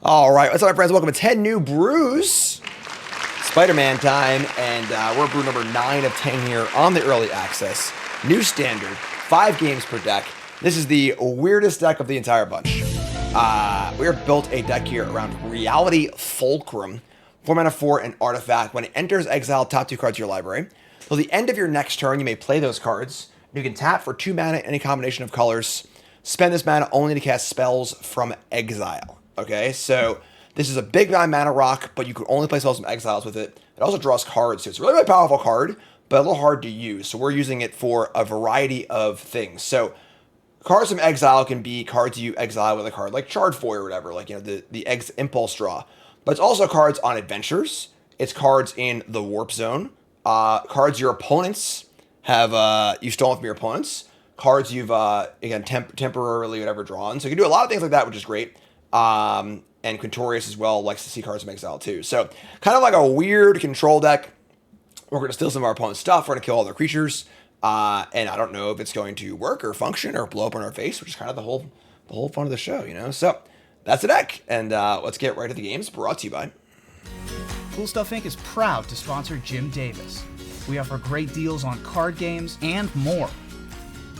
All right, what's up, my friends? Welcome to 10 New Brews. Spiderman time, and we're brew number 9 of 10 here on the early access. New standard, 5 games per deck. This is the weirdest deck of the entire bunch. We have built a deck here around Reality Fulcrum. 4 mana for an artifact. When it enters Exile, top 2 cards of your library. Till the end of your next turn, you may play those cards. You can tap for 2 mana, any combination of colors. Spend this mana only to cast spells from Exile. Okay, so this is a big mana rock, but you can only play spells from Exiles with it. It also draws cards, so it's a really, really powerful card, but a little hard to use. So we're using it for a variety of things. So cards from Exile can be cards you exile with a card like Charred Foy or whatever, like, you know, the Impulse Draw. But it's also cards on adventures. It's cards in the Warp Zone. Cards your opponents have you've stolen from your opponents. Cards you've again temporarily whatever drawn. So you can do a lot of things like that, which is great. And Quintorius as well likes to see cards from Exile too. So kind of like a weird control deck. We're going to steal some of our opponent's stuff. We're going to kill all their creatures. And I don't know if it's going to work or function or blow up in our face, which is kind of the whole fun of the show, you know? So that's the deck. And let's get right to the games. Brought to you by Cool Stuff Inc. is proud to sponsor Jim Davis. We offer great deals on card games and more.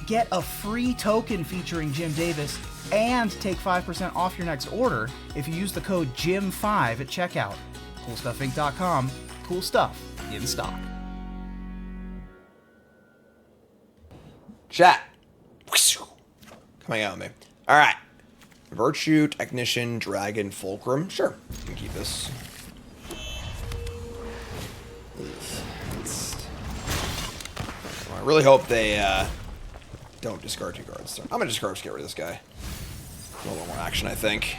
Get a free token featuring Jim Davis and take 5% off your next order if you use the code JIM5 at checkout. CoolStuffInc.com. Cool stuff in stock. chat. Coming out of me. All right. Virtue, Technician, Dragon, Fulcrum. Sure. You can keep this. I really hope they don't discard 2 cards. I'm going to discard to get rid of this guy. A little more action, I think.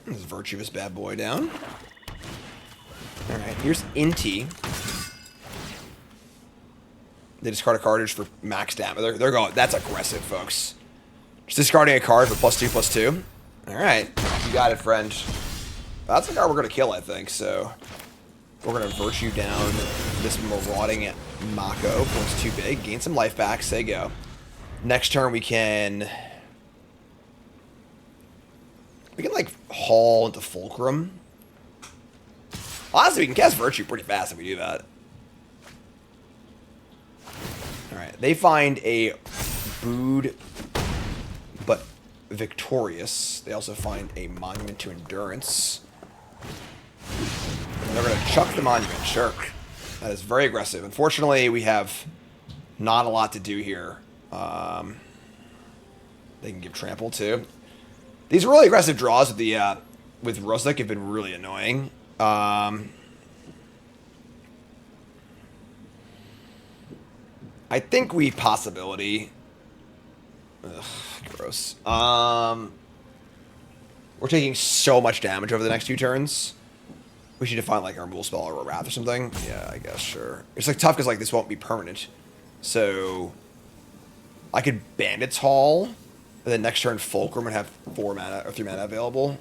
This Virtuous bad boy down. Alright, here's Inti. They discard a card for max damage. They're going, that's aggressive, folks. Just discarding a card for +2/+2. Alright, you got it, friend. That's the card we're going to kill, I think, so we're going to Virtue down this Marauding Mako. It's too big. Gain some life back. Say go. Next turn we can like haul into Fulcrum. Honestly, we can cast Virtue pretty fast if we do that. Alright, they find a booed but victorious. They also find a Monument to Endurance. And they're going to chuck the Monument. Sure. That is very aggressive. Unfortunately, we have not a lot to do here. They can give Trample too. These really aggressive draws with the with Roslik have been really annoying. I think we possibility. Ugh, gross. We're taking so much damage over the next 2 turns. We should define like our removal spell or a Wrath or something. Yeah, I guess, sure. It's like tough because like this won't be permanent. So I could Bandit's Haul, and then next turn Fulcrum would have 4 mana or 3 mana available.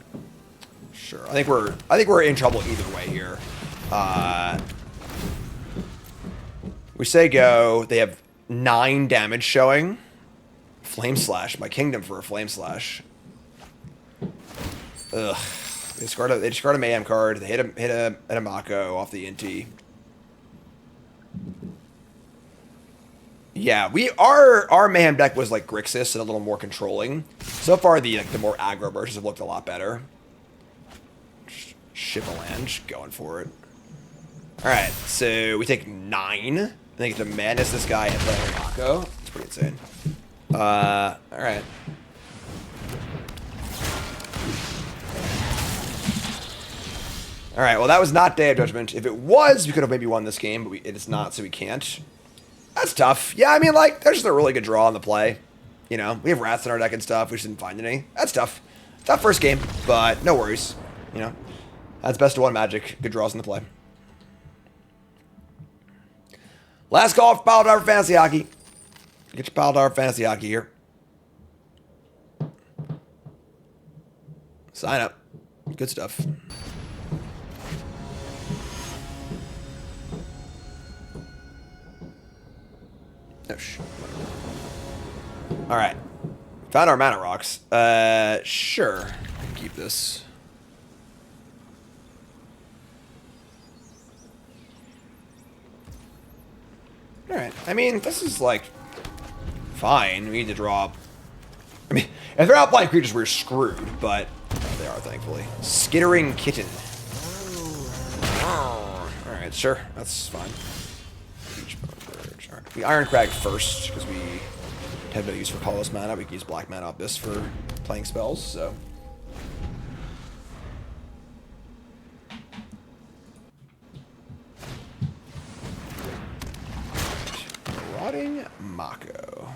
Sure. I think we're in trouble either way here. We say go. They have 9 damage showing. Flame Slash, my kingdom for a Flame Slash. Ugh. They discard a Mayhem card. They hit a Mako off the Inti. Yeah, our Mayhem deck was like Grixis and a little more controlling. So far, the more aggro versions have looked a lot better. Shivalange, going for it. All right, so we take 9. I think it's to Madness this guy and play a Mako. It's pretty insane. All right. All right, well, that was not Day of Judgment. If it was, we could have maybe won this game, but it is not, so we can't. That's tough. Yeah, I mean, like, there's just a really good draw on the play. You know, we have Rats in our deck and stuff. We just didn't find any. That's tough. Tough first game, but no worries. You know, that's best of 1 Magic. Good draws in the play. Last call for Pile Driver Fantasy Hockey. Get your Pile Driver Fantasy Hockey here. Sign up. Good stuff. Oh, shit. All right. Found our mana rocks. Sure. I can keep this. Alright. I mean, this is like fine. We need to draw. I mean, if they're out blind creatures, we're screwed, but they are, thankfully. Skittering Kitten. Alright, sure. That's fine. We Iron Crag first, because we have no use for colorless mana. We can use black mana off this for playing spells, so. Marauding Mako.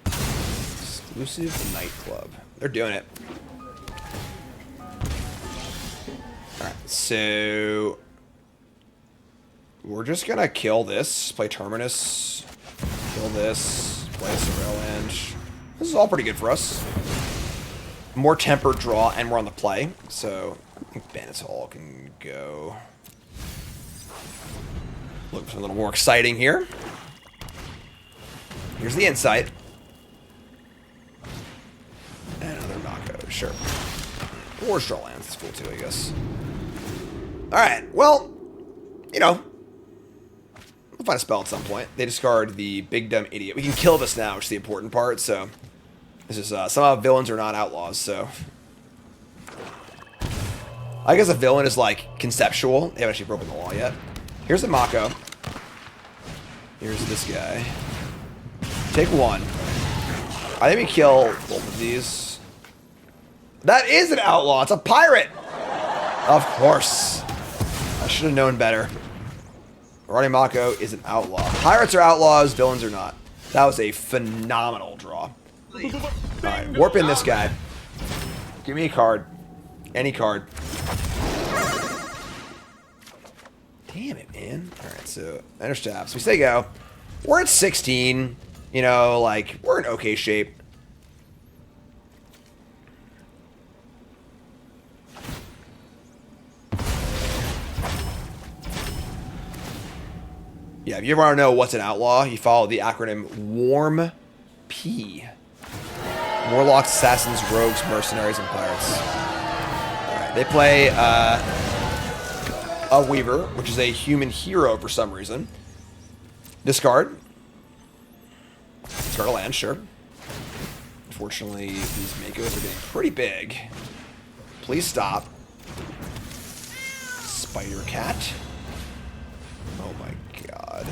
Exclusive Nightclub. They're doing it. Alright, so we're just gonna kill this, play Terminus, kill this, play Surveillange. This is all pretty good for us. More tempered draw, and we're on the play, so I think Bandit's Hall can go. Look for something a little more exciting here. Here's the insight. And another Mako, sure. Or draw lands, that's cool too, I guess. Alright, well, you know, we'll find a spell at some point. They discard the Big Dumb Idiot. We can kill this now, which is the important part, so. This is, somehow villains are not outlaws, so. I guess a villain is, like, conceptual. They haven't actually broken the law yet. Here's the Mako. Here's this guy. Take one. I think we kill both of these. That is an outlaw. It's a pirate. Of course. I should have known better. Marauding Mako is an outlaw. Pirates are outlaws. Villains are not. That was a phenomenal draw. Alright, warp in this guy. Give me a card. Any card. Damn it, man. Alright, so enter stabs. We say go. We're at 16. You know, like, we're in okay shape. Yeah, if you ever want to know what's an outlaw, you follow the acronym WARM P. Warlocks, Assassins, Rogues, Mercenaries, and Pirates. Alright, they play a Weaver, which is a human hero for some reason. Discard. Discard a land, sure. Unfortunately, these Makos are getting pretty big. Please stop. Spider Cat. Oh my god.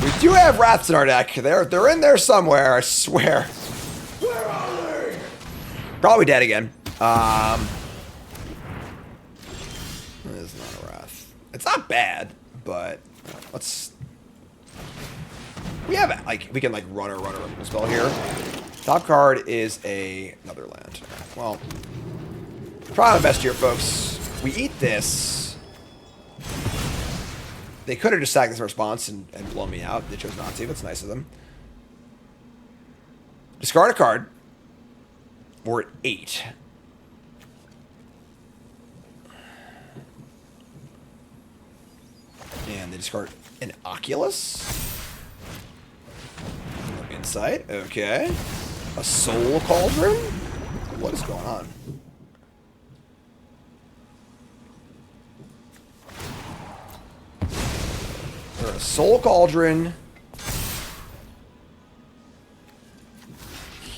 We do have Wraths in our deck. They're in there somewhere, I swear. Where are they? Probably dead again. It's not a Wrath. It's not bad, but let's. We have like we can like run a spell here. Top card is another land. Well, probably the best here, folks. We eat this. They could have just sacked this response and blown me out. They chose not to. That's nice of them. Discard a card. We're at 8. And they discard an Oculus. No insight. Okay. A Soul Cauldron? What is going on? A Soul Cauldron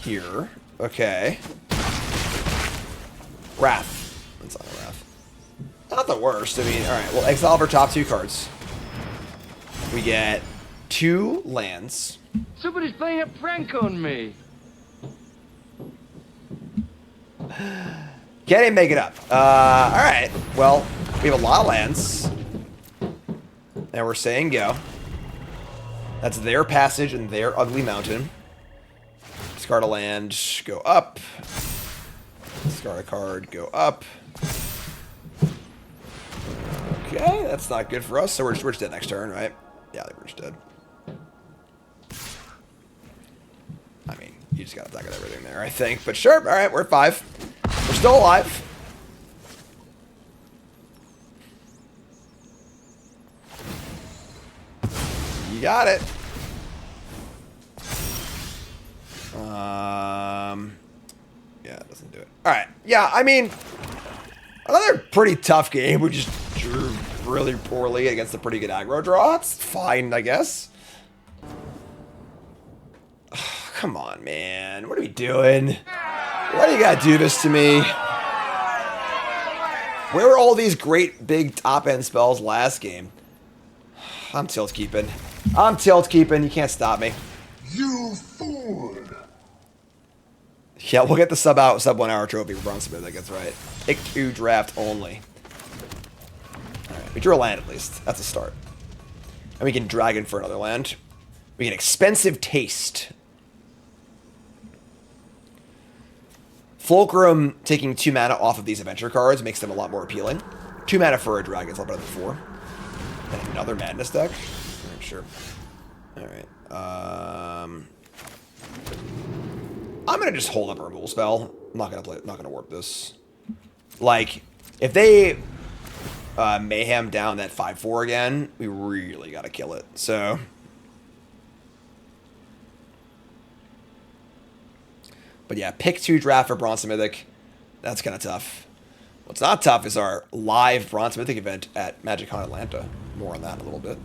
here. Okay. Wrath. That's not a Wrath. Not the worst. I mean, alright. Well, exile our top 2 cards. We get 2 lands. Somebody's playing a prank on me. Can't even make it up. Alright. Well, we have a lot of lands. And we're saying go. That's their passage and their ugly mountain. Discard a land, go up. Discard a card, go up. Okay, that's not good for us. So we're just dead next turn, right? Yeah, I think we're just dead. I mean, you just got attack at everything there, I think. But sure, alright, we're at 5. We're still alive. You got it. Yeah, it doesn't do it. Alright, yeah, I mean, another pretty tough game. We just drew really poorly against a pretty good aggro draw. It's fine, I guess. Come on, man. What are we doing? Why do you gotta do this to me? Where were all these great big top-end spells last game? I'm tilt keeping. I'm tilt keeping. You can't stop me. You fool! Yeah, we'll get the sub 1 hour trophy for Bronze Smith. That's right. Pick 2 draft only. Alright, we drew a land at least. That's a start. And we can dragon for another land. We get expensive taste. Fulcrum taking 2 mana off of these adventure cards makes them a lot more appealing. 2 mana for a dragon is a lot better than 4. And another madness deck. Alright, sure. Alright. I'm gonna just hold up a removal spell. I'm not gonna warp this. Like, if they Mayhem down that 5/4 again, we really gotta kill it. So, but yeah, pick 2 draft for Bronze Mythic. That's kind of tough. What's not tough is our live Bronze Mythic event at MagicCon Atlanta. More on that in a little bit.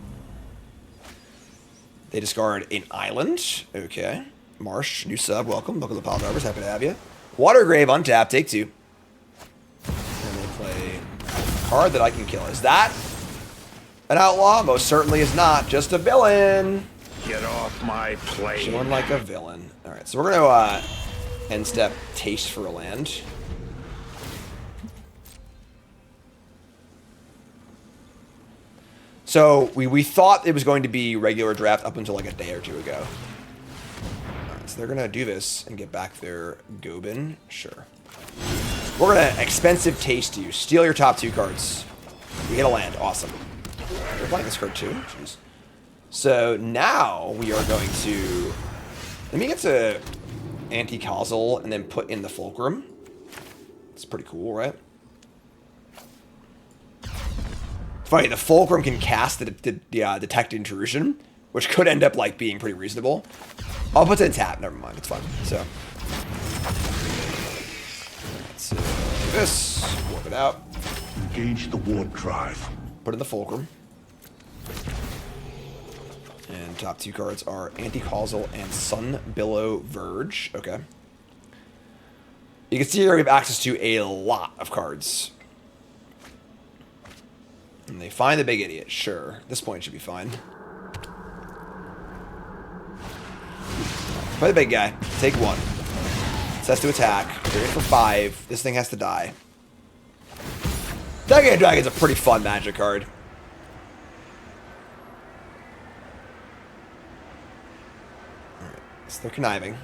They discard an island. Okay. Marsh, new sub, welcome. Welcome to the Pile Drivers, happy to have you. Watergrave, untap, take 2. And they play a card that I can kill. Is that an outlaw? Most certainly is not. Just a villain. Get off my plate. Chilling like a villain. Alright, so we're going to end step taste for a land. So we thought it was going to be regular draft up until like a day or 2 ago. So they're going to do this and get back their Gobin. Sure. We're going to expensive taste you. Steal your top 2 cards. We get a land. Awesome. They're playing this card too. Jeez. So now we are going to... Let me get to Anti-Causal and then put in the Fulcrum. It's pretty cool, right? Funny, the Fulcrum can cast the Detect Intrusion, which could end up like being pretty reasonable. I'll put it in tap. Never mind. It's fine. So let's do this. Warp it out. Engage the warp drive. Put in the Fulcrum. And top 2 cards are Anti-Causal and Sunbillow Verge. Okay. You can see here we have access to a lot of cards. And they find the big idiot. Sure. At this point it should be fine. Play the big guy. Take 1. This has to attack. Trigger for 5. This thing has to die. Decade Dragon's a pretty fun Magic card. Alright, so they're conniving.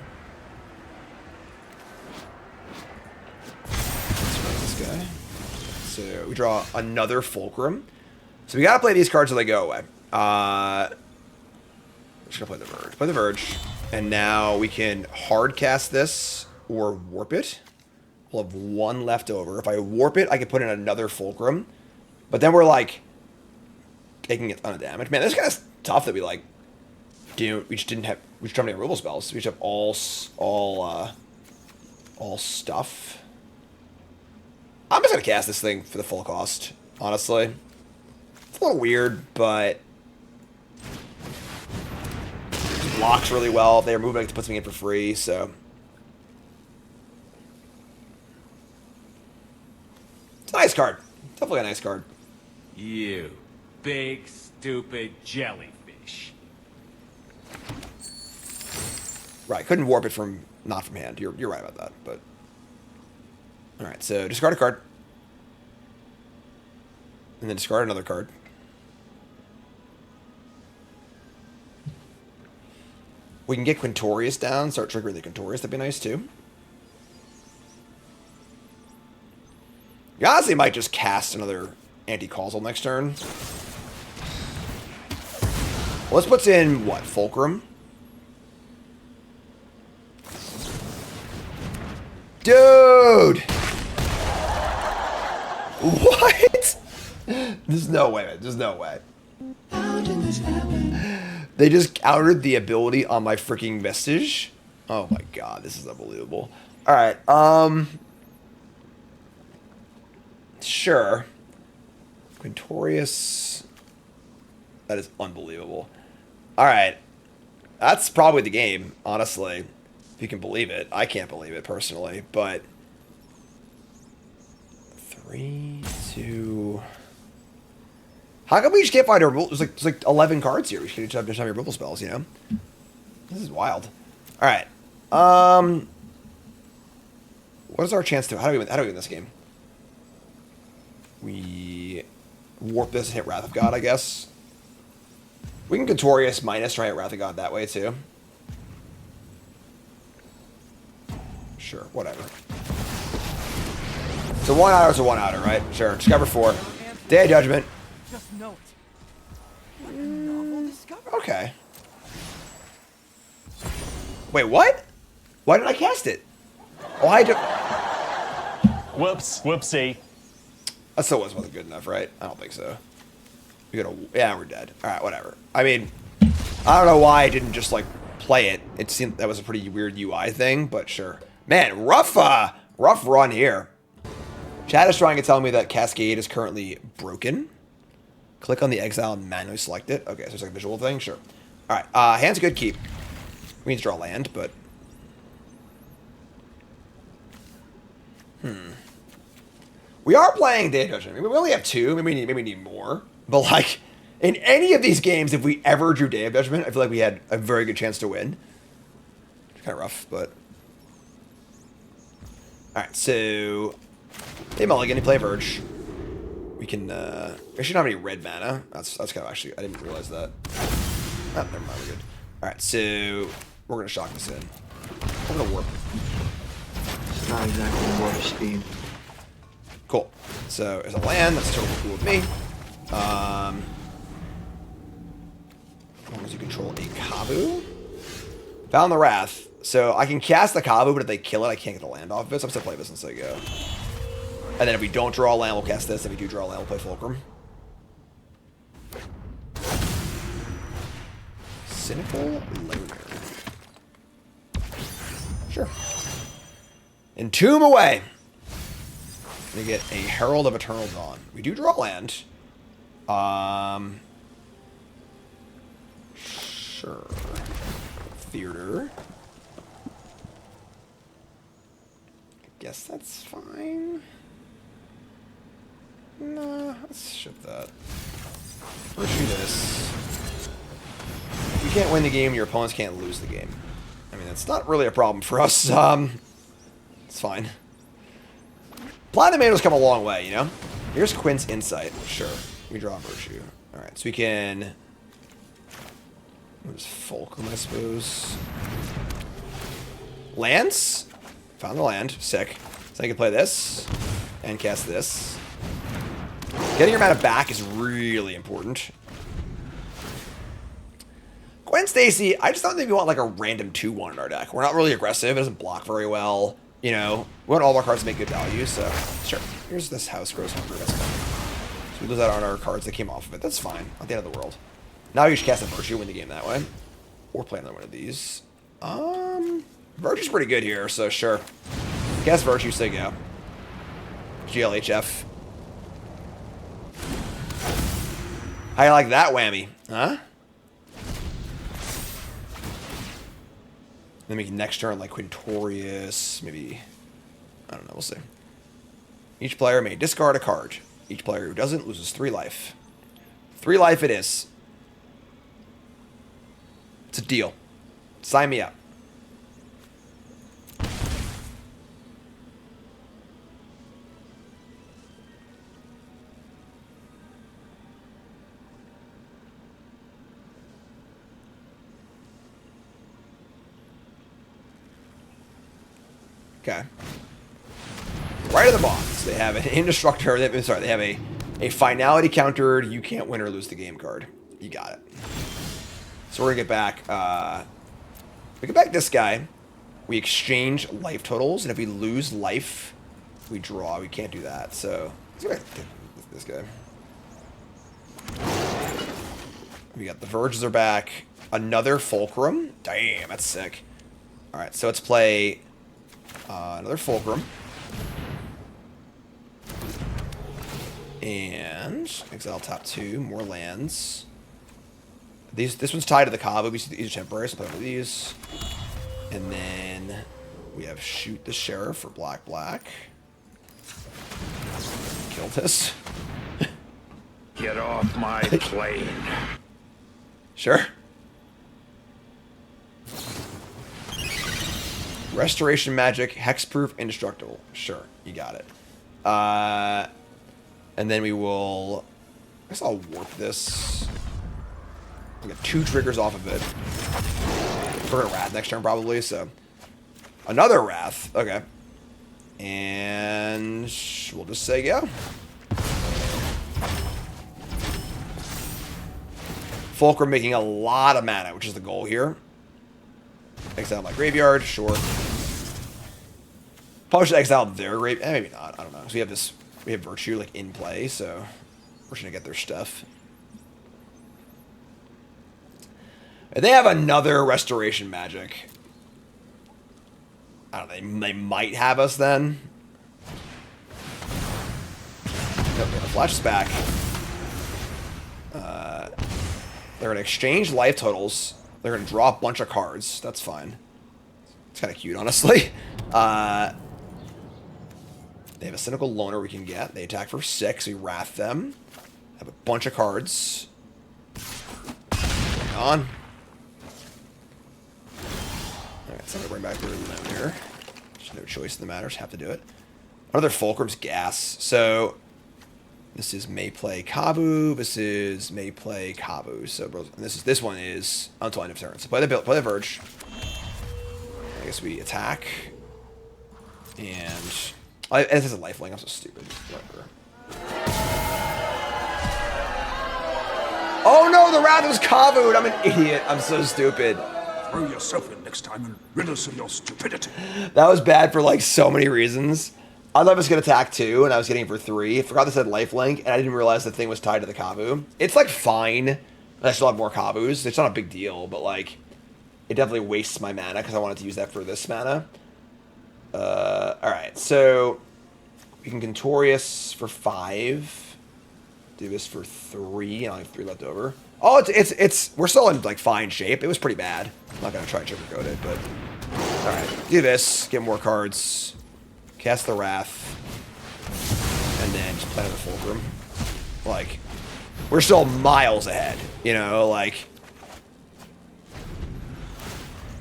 Let's run this guy. So we draw another Fulcrum. So we gotta play these cards till they go away. We're just gonna play the Verge. Play the Verge. And now we can hard cast this or warp it. We'll have 1 left over. If I warp it, I can put in another Fulcrum. But then we're like taking a ton of damage. Man, this is kind of tough that we like we just don't have any removal spells. We just have all stuff. I'm just gonna cast this thing for the full cost, honestly. It's a little weird, but it blocks really well. If they remove it, it puts me in for free, so it's a nice card. Definitely a nice card. You big stupid jellyfish. Right, couldn't warp it from not from hand. You're right about that, but all right. So discard a card, and then discard another card. We can get Quintorius down. Start triggering the Quintorius. That'd be nice too. You honestly might just cast another Anti-Causal next turn. Well, let's put in what? Fulcrum. Dude! What? There's no way, man. There's no way. How did this happen? They just countered the ability on my freaking Vestige. Oh my god, this is unbelievable. Alright, sure. Quintorius. That is unbelievable. Alright. That's probably the game, honestly. If you can believe it. I can't believe it, personally, but... 3, 2... How come we just can't find our... There's like 11 cards here. We should just have your removal spells, you know? This is wild. Alright. What is our chance to... How do we win this game? We... Warp this and hit Wrath of God, I guess. We can Quintorius minus try hit Wrath of God that way, too. Sure, whatever. So one outer is a one outer, right? Sure. Discover 4. Day of Judgment. Just know it. What a novel discovery. Okay. Wait, what? Why did I cast it? Oh, I do. Whoops. Whoopsie. That still wasn't good enough, right? I don't think so. We gotta. Yeah, we're dead. All right, whatever. I mean, I don't know why I didn't just like play it. It seemed that was a pretty weird UI thing, but sure. Man, rough run here. Chat is trying to tell me that Cascade is currently broken. Click on the Exile and manually select it. Okay, so it's like a visual thing? Sure. Alright, hand's a good keep. We need to draw land, but... We are playing Day of Judgment. Maybe we only have 2. Maybe we need more. But, like, in any of these games, if we ever drew Day of Judgment, I feel like we had a very good chance to win. It's kind of rough, but... Alright, so... Hey, Mulligan, you play Verge. We can, we actually don't have any red mana. That's kind of actually, I didn't realize that. Oh, never mind, we're good. Alright, so, we're gonna shock this in. We're gonna warp. It's not exactly warp speed. Cool. So, there's a land, that's totally cool with me. As long as you control a Kavu. Found the Wrath. So, I can cast the Kavu, but if they kill it, I can't get the land off of it, so I'm still play this until I go. And then if we don't draw a land, we'll cast this. If we do draw a land, we'll play Fulcrum. Cynical Loner. Sure. Entomb away. We get a Herald of Eternal Dawn. We do draw land. Sure. Theater. Guess that's fine. Nah, let's ship that. Virtue this. If you can't win the game, your opponents can't lose the game. I mean, that's not really a problem for us. It's fine. Platinum Mando's come a long way, you know? Here's Quint's Insight. Sure. We draw Virtue. Alright, so we can... What is Fulcrum, I suppose? Lands? Found the land. Sick. So I can play this. And cast this. Getting your mana back is really important. Gwen Stacy, I just don't think we want like a random 2-1 in our deck. We're not really aggressive. It doesn't block very well. You know, we want all of our cards to make good value, so sure. Here's this house grows hungry. That's fine. So we lose that on our cards that came off of it. That's fine. Not the end of the world. Now you should cast a Virtue, win the game that way. Or play another one of these. Virtue's pretty good here, so sure. Cast Virtue, so go. GLHF. How you like that whammy? Huh? Then we can next turn like Quintorius, maybe, I don't know, we'll see. Each player may discard a card. Each player who doesn't loses 3 life. 3 life it is. It's a deal. Sign me up. Okay. Right at the box, they have an indestructible. Sorry, they have a finality countered. You can't win or lose the game card. You got it. So we're gonna get back. We get back this guy. we exchange life totals, and if we lose life, we draw. We can't do that, so let's go ahead and get this guy. We got the Verges are back. Another Fulcrum. Damn, that's sick. Alright, so let's play another Fulcrum. And Exile top 2, more lands. This one's tied to the Kabu. These are temporary, so play one of these. And then we have Shoot the Sheriff for black. Kill this. Get off my plane. Sure. Restoration Magic, Hexproof, Indestructible. Sure, you got it. And then we will... I guess I'll warp this. I'll get 2 triggers off of it. We're gonna Wrath next turn probably, so... Another Wrath. Okay. And... we'll just say go. Fulcrum making a lot of mana, which is the goal here. Exile my graveyard, sure. Probably should exile their grave. Maybe not. I don't know. So we have this. We have Virtue like in play, so we're just gonna get their stuff. And they have another Restoration Magic. I don't know. They might have us then. Nope, the flash is back. They're gonna exchange life totals. They're going to draw a bunch of cards. That's fine. It's kind of cute, honestly. They have a Cynical Loner we can get. They attack for 6. We Wrath them. Have a bunch of cards. Bring on. Alright, so I'm going to bring back the Loner. There's no choice in the matter. Just have to do it. Another Fulcrum's Gas. So... this is may play Kabu. This is may play Kabu. So and this one is until end of turn. So play the Verge. I guess we attack. And this is a lifelink. I'm so stupid. Whatever. Oh no, the Wrath was Kabu'd. I'm an idiot. I'm so stupid. Throw yourself in next time and rid us of your stupidity. That was bad for like so many reasons. I thought I was going to attack 2, and I was getting for 3. I forgot this had lifelink, and I didn't realize the thing was tied to the Kabu. It's, like, fine. I still have more Kabus. It's not a big deal, but, like, it definitely wastes my mana, because I wanted to use that for this mana. Alright, so we can Contorious for 5. Do this for 3, and I have 3 left over. Oh, we're still in, like, fine shape. It was pretty bad. I'm not going to try to sugarcoat it, but... Alright, do this. Get more cards. Cast the Wrath, and then just play another Fulcrum. Like, we're still miles ahead, you know, like,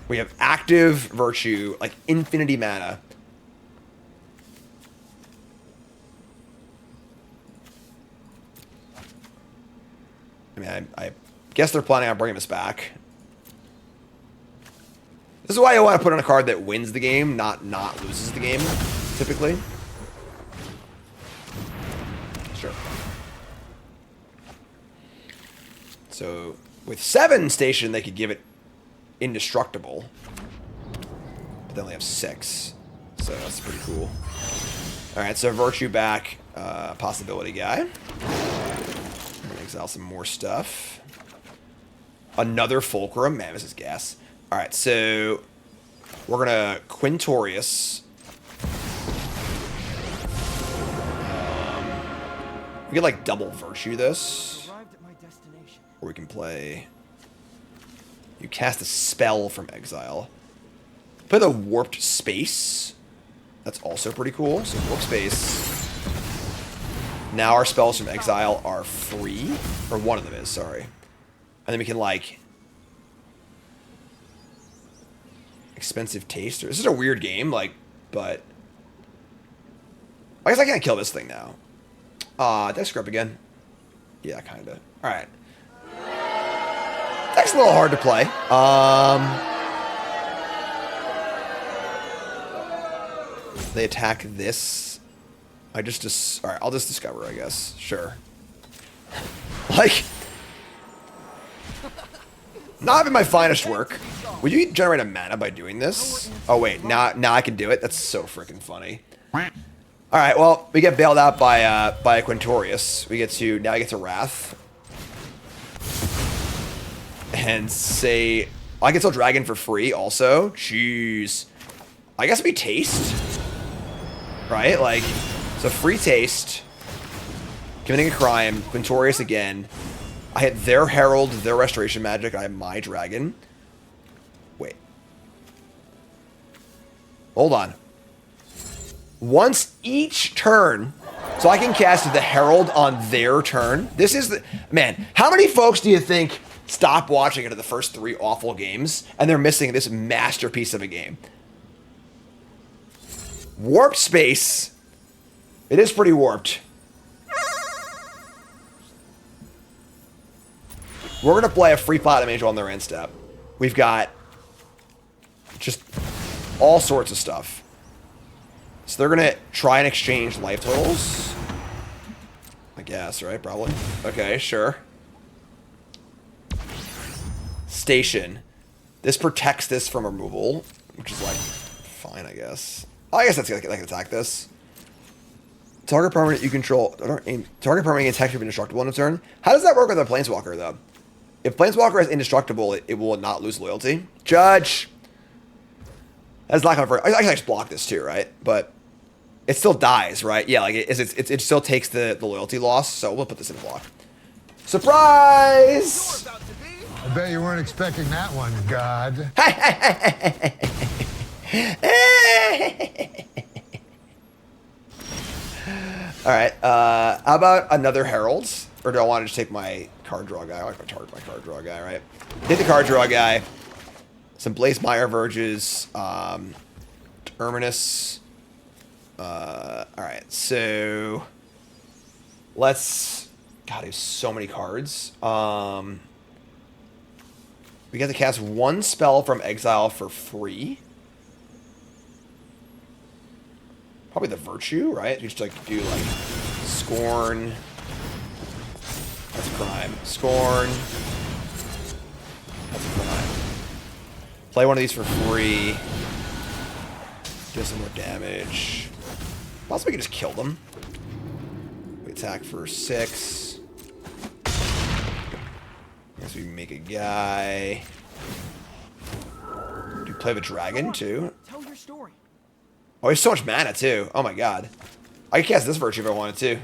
we have active Virtue, like, infinity mana. I mean, I guess they're planning on bringing us back. This is why I want to put on a card that wins the game, not loses the game. Typically. Sure. So, with 7 station, they could give it indestructible. But they only have 6. So, that's pretty cool. Alright, so Virtue back. Possibility guy. I'm gonna exile some more stuff. Another Fulcrum. Man, this is gas. Alright, so we're gonna Quintorius. We could, like, double Virtue this. Or we can play... You cast a spell from Exile. Play the Warped Space. That's also pretty cool. So, Warped Space. Now our spells from Exile are free. Or one of them is, sorry. And then we can, like... Expensive Taster. This is a weird game, like, but... I guess I can't kill this thing now. Did I screw up again? Yeah, kinda. Alright. That's a little hard to play. They attack this. Alright, I'll just discover, I guess. Sure. Like... Not having my finest work. Would you generate a mana by doing this? Oh wait, now I can do it. That's so freaking funny. All right, well, we get bailed out by a Quintorius. We get to now. I get to Wrath, and say I can still Dragon for free. Also, jeez, I guess we taste, right? Like, so free taste, committing a crime. Quintorius again. I hit their Herald, their Restoration Magic. I have my Dragon. Wait, hold on. Once each turn, so I can cast the Herald on their turn. This is the... Man, how many folks do you think stop watching into the first 3 awful games and they're missing this masterpiece of a game? Warped Space. It is pretty warped. We're going to play a free Platinum Angel on their end step. We've got just all sorts of stuff. So they're going to try and exchange life totals. I guess, right? Probably. Okay, sure. Station. This protects this from removal, which is like, fine, I guess. Oh, I guess that's like I can attack this. Target permanent you control. Target permanent attack should be indestructible in a turn. How does that work with a Planeswalker, though? If Planeswalker is indestructible, it will not lose loyalty. Judge! That's not going to... I can just block this too, right? But... it still dies, right? Yeah, like it still takes the loyalty loss, so we'll put this in a block. Surprise! I bet you weren't expecting that one, God. All right, how about another Herald? Or do I want to just take my card draw guy? I like my card draw guy, right? Take the card draw guy. Some Blaze Mire Verges. Terminus. Alright, so let's... God, there's so many cards. We get to cast 1 spell from Exile for free. Probably the Virtue, right? You just like do like Scorn. That's crime. Scorn. That's crime. Play one of these for free. Do some more damage. Possibly we can just kill them. We attack for 6. I guess we make a guy. Do we play the dragon too? Tell your story. Oh, he's so much mana too. Oh my god. I can cast this virtue if I wanted to.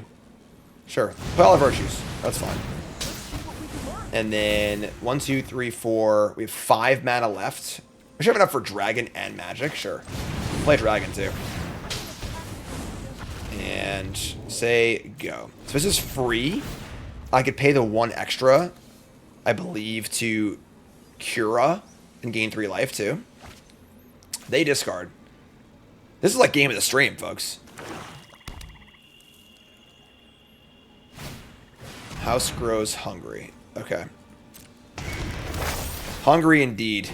Sure. Play all the virtues. That's fine. And then 1, 2, 3, 4. We have 5 mana left. We should have enough for dragon and magic. Sure. Play dragon too. And say go. So this is free. I could pay the 1 extra, I believe, to Cura and gain 3 life too. They discard. This is like game of the stream, folks. House grows hungry. Okay. Hungry indeed.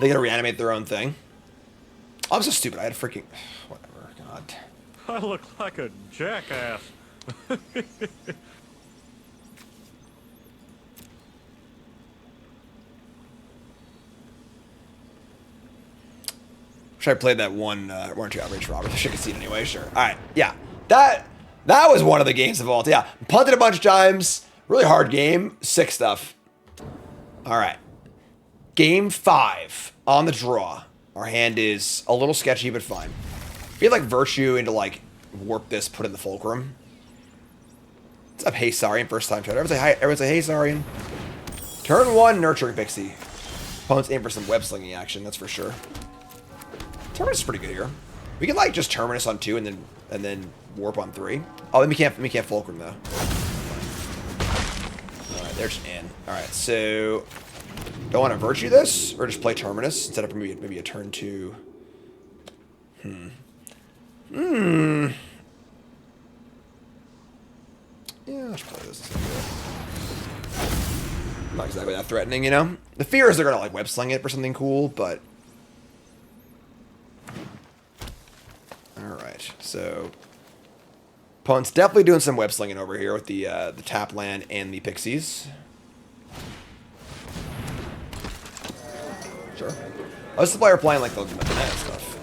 They gotta reanimate their own thing. Oh, I'm so stupid. I had a freaking... Whatever. God. I look like a jackass. Wish I played that one or 2 outrage Robert. I should have seen it anyway. Sure. All right. Yeah. That was one of the games of all. Yeah. Punted a bunch of times. Really hard game. Sick stuff. All right. Game 5 on the draw. Our hand is a little sketchy, but fine. We had like Virtue into like warp this, put in the Fulcrum. What's up, hey Saurian? First time trying. Everyone say hi. Everyone say hey Saurian. Turn 1, nurturing Pixie. Opponents aim for some web slinging action. That's for sure. Terminus is pretty good here. We can like just Terminus on 2 and then warp on 3. Oh, then we can't Fulcrum though. All right, they're just in. All right, so don't want to Virtue this or just play Terminus instead of maybe a turn 2. Yeah, I should play this. Not exactly that threatening, you know. The fear is they're gonna like web sling it for something cool, but. Alright, so opponent's definitely doing some web slinging over here with the tap land and the Pixies. Sure. What's the player playing like the banana stuff?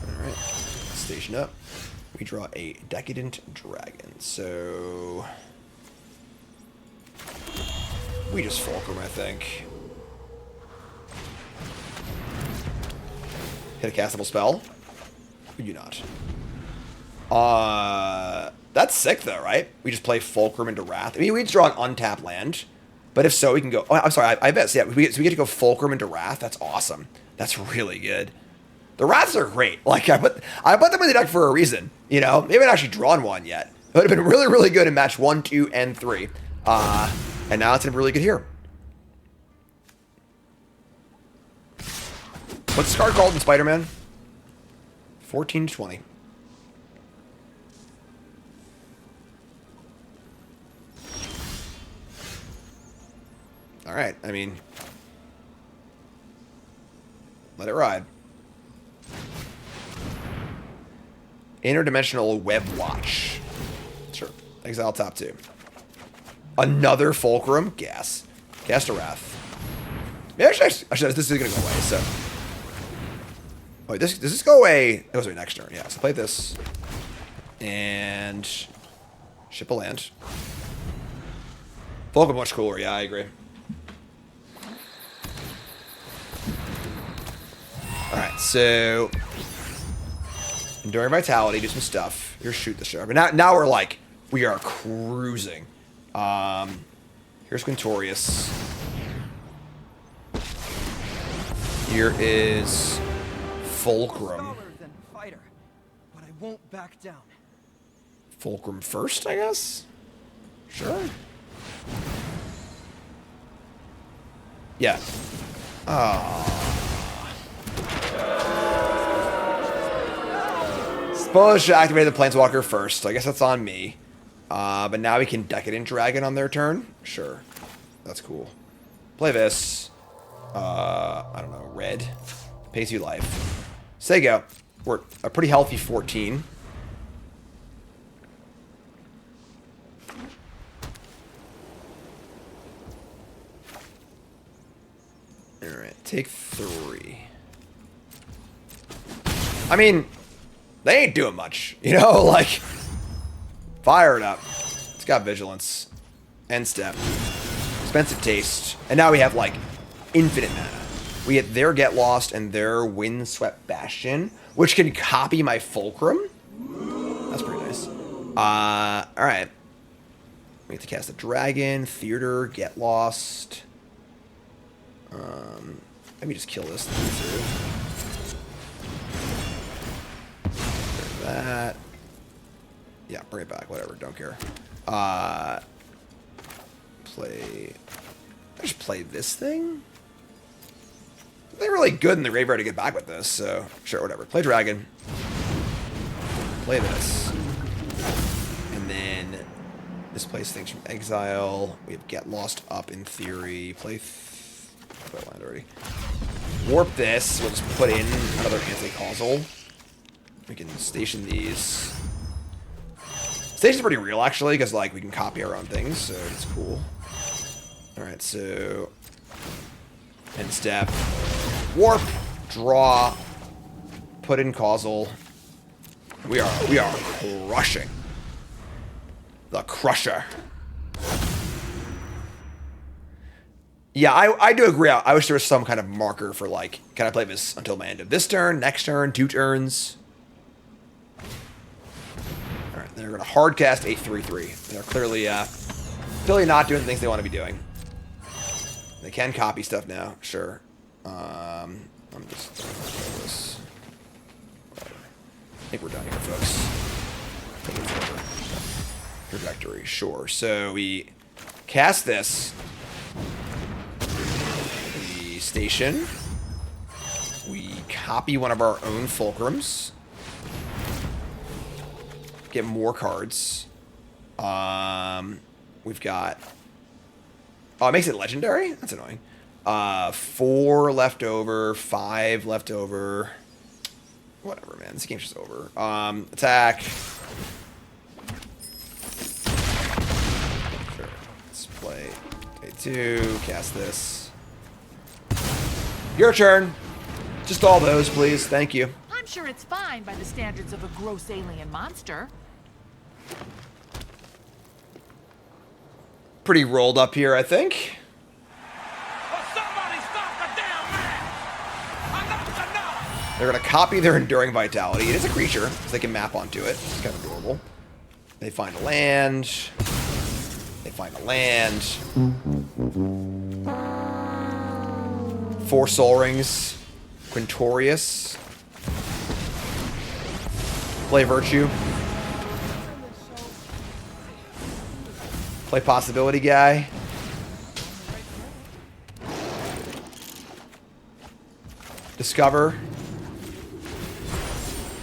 Alright. Station up. We draw a Decadent Dragon. So we just Fulcrum, I think. Hit a castable spell? We do not. That's sick though, right? We just play Fulcrum into Wrath. I mean, we just draw an untapped land. But if so, we can go... Oh, I'm sorry, I bet. So yeah, so we get to go Fulcrum into Wrath. That's awesome. That's really good. The Wraths are great. Like, I put them in the deck for a reason. You know? Maybe I haven't actually drawn one yet. It would have been really, really good in match 1, 2, and 3. And now it's really good here. What's the card called in Spider-Man? 14 to 20. Alright, I mean... Let it ride. Interdimensional Web Watch. Sure. Exile top 2. Another Fulcrum? Gas. Cast a Wrath. Yeah, actually, this is going to go away, so... Wait, does this go away? It goes away next turn, yeah. So play this. And... Ship a land. Fulcrum much cooler, yeah, I agree. Alright, so... Enduring Vitality, do some stuff. Here's Shoot the Shark. But now we're like... We are cruising. Here's Quintorius. Here is... Fulcrum. Fighter, but I won't back down. Fulcrum first, I guess? Sure. Yeah. Suppose I should activate the Planeswalker first. I guess that's on me. But now we can Decadent Dragon on their turn? Sure. That's cool. Play this. I don't know. Red. Pays you life. Sego. We're a pretty healthy 14. Alright, take 3. I mean, they ain't doing much. You know, like, fire it up. It's got Vigilance. End step. Expensive Taste. And now we have, like, infinite mana. We get their Get Lost and their Windswept Bastion, which can copy my Fulcrum. That's pretty nice. Alright. We get to cast a Dragon, Theater, Get Lost. Let me just kill this thing too. That. Yeah, bring it back. Whatever. Don't care. Play. I just play this thing. They're really good in the graveyard to get back with this, so sure, whatever. Play Dragon. Play this. And then displace things from Exile. We have Get Lost up in theory. Play land already. Warp this. We'll just put in another anti-causal. We can station these. Station's pretty real, actually, because, like, we can copy our own things, so it's cool. Alright, so... End step. Warp. Draw. Put in causal. We are crushing. The Crusher. Yeah, I do agree. I wish there was some kind of marker for, like, can I play this until my end of this turn, next turn, 2 turns? Alright, they're going to hardcast 8/3/3. They're clearly not doing things they want to be doing. They can copy stuff now, sure. I'm just going to play this. Whatever. I think we're done here, folks. I think it's over. Trajectory, sure. So we cast this. We station. We copy one of our own Fulcrums. Get more cards. We've got... Oh, it makes it legendary? That's annoying. 4 left over, 5 left over. Whatever, man. This game's just over. Attack. Sure. Let's play to cast this. Your turn. Just all those, please. Thank you. I'm sure it's fine by the standards of a gross alien monster. Pretty rolled up here, I think. They're going to copy their Enduring Vitality. It is a creature, so they can map onto it. It's kind of adorable. They find a land. They find a land. 4 Soul Rings. Quintorius. Play Virtue. Play Possibility Guy. Discover.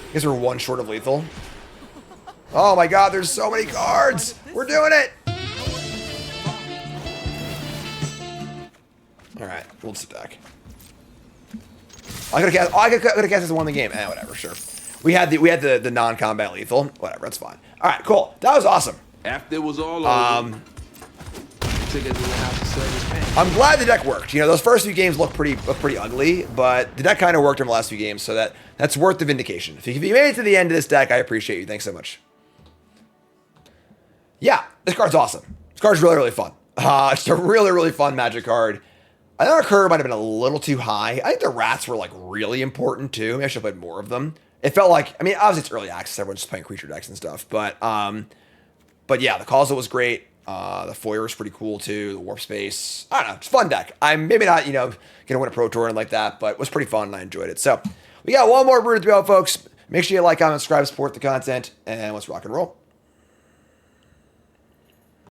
I guess we're 1 short of lethal. Oh my god, there's so many cards! We're doing it! Alright, we'll just attack. I could have cast this one in the game. Whatever, sure. We had the non-combat lethal. Whatever, that's fine. Alright, cool. That was awesome. After it was all over, took it to the house to serve his pain. I'm glad the deck worked. You know, those first few games looked pretty ugly, but the deck kind of worked in the last few games, so that's worth the vindication. If you made it to the end of this deck, I appreciate you. Thanks so much. Yeah, this card's awesome. This card's really, really fun. It's a really, really fun Magic card. I think our curve might have been a little too high. I think the rats were, like, really important, too. Maybe I should have played more of them. It felt like, I mean, obviously it's early access. Everyone's just playing creature decks and stuff. But yeah, the Causal was great. The Foyer was pretty cool, too. The Warp Space. I don't know. It's a fun deck. I'm maybe not, going to win a Pro Tour and like that, but it was pretty fun and I enjoyed it. So we got one more brew to go, folks. Make sure you like, comment, subscribe, support the content, and let's rock and roll.